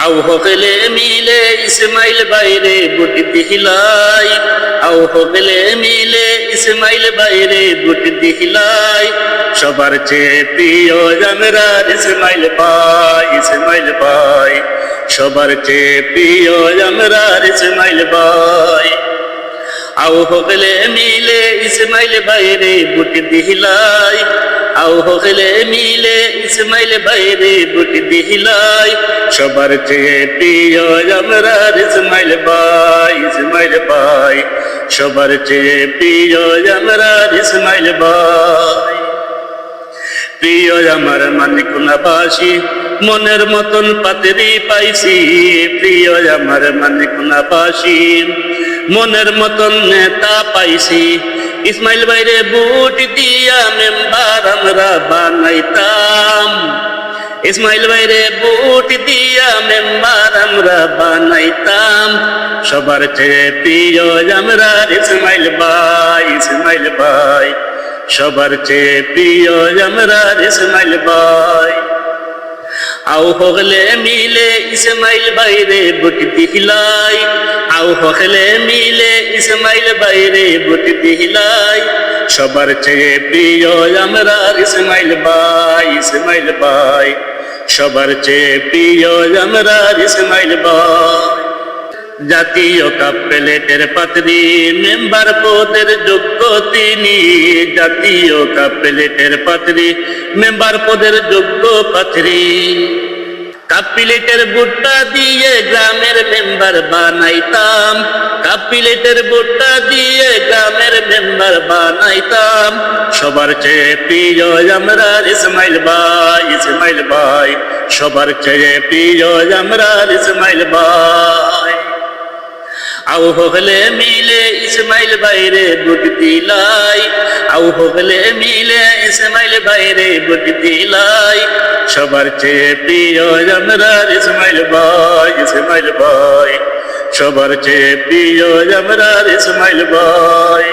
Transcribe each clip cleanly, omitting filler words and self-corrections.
আউ হকলে মিলে ইসমাইল বাইরে বুট দিহিলাই, আউ হকলে মিলে ইসমাইল বাইরে বুট দিহিলাই। সবার চেয়ে প্রিয় আমরার ইসমাইল ভাই, ইসমাইল ভাই। সবার চেয়ে প্রিয় আমরার ইসমাইল ভাই। আউ হকলে মিলে ইসমাইল বাইরে বুট দিহিলাই, আউ হকলে মিলে ইসমাইল বাইরে বুট দিহিলাই। সবার চেয়ে প্রিয় আমরার ইসমাইল ভাই, ইসমাইল ভাই। সবার চেয়ে প্রিয় আমরার ইসমাইল ভাই। প্রিয় আমার মানিকুনাবাসী, মনের মতন পাত্রী পাইছি। প্রিয় আমার মানিকুনাবাসী, মনের মতন নেতা পাইছি। ইসমাইল ভাইরে বুট দিয়া মেম্বার আমরা বানাইতাম, ইসমাইল ভাইরে বুট দিয়া মেম্বার আমরা বানাইতাম। সবার চেয়ে প্রিয় আমরা ইসমাইল ভাই, ইসমাইল ভাই। সবার চেয়ে প্রিয় আমরা ইসমাইল ভাই। আউ হকলে মিলে ইসমাইল বাইরে বুট দিহিলাই, আউ হকলে মিলে ইসমাইল বাইরে বুট দিহিলাই। সবার চেয়ে প্রিয় আমরা ইসমাইল ভাই, ইসমাইল ভাই। সবার চেয়ে প্রিয় আমরা ইসমাইল ভাই। জাতীয় কাপ প্লেটের পাত্রী, মেম্বার পদের যোগ্য তিনি। জাতীয় কাপ প্লেটের পাত্রী, মেম্বার পদের যোগ্য পাত্রী। কাপ প্লেটের বুটটা দিয়ে গ্রামের মেম্বার বানাইতাম, কাপ প্লেটের বুটটা দিয়ে গ্রামের মেম্বার বানাইতাম। সবার চেয়ে প্রিয় আমরা ইসমাইল ভাই, ইসমাইল ভাই। সবার চেয়ে প্রিয় আমরা ইসমাইল ভাই। আউ হকলে মিলে ইসমাইল বাইরে বুট দিলাই, আউ হকলে মিলে ইসমাইল বাইরে বুট দিলাই। সবার চেয়ে প্রিয় আমরা ইসমাইল ভাই, ইসমাইল ভাই। সবার চেয়ে প্রিয় আমরা ইসমাইল ভাই।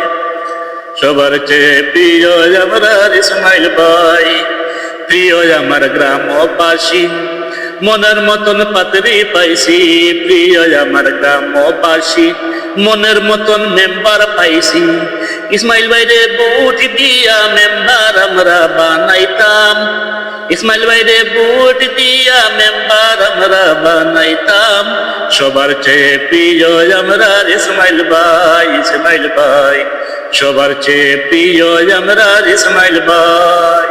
সবার চেয়ে প্রিয় আমরা ইসমাইল ভাই। প্রিয় আমার গ্রামবাসী, মনের মতন পাত্রী পাইছি। প্রিয় আমার গ্রামবাসী, মনের মতন মেম্বার পাইছি। ইসমাইল ভাইরে বুট দিয়া মেম্বার আমরা বানাইতাম, ইসমাইল ভাইরে বুট দিয়া মেম্বার আমরা বানাইতাম। সবার চেয়ে প্রিয় আমরা ইসমাইল ভাই, ইসমাইল ভাই। সবার চেয়ে প্রিয় আমরা ইসমাইল ভাই।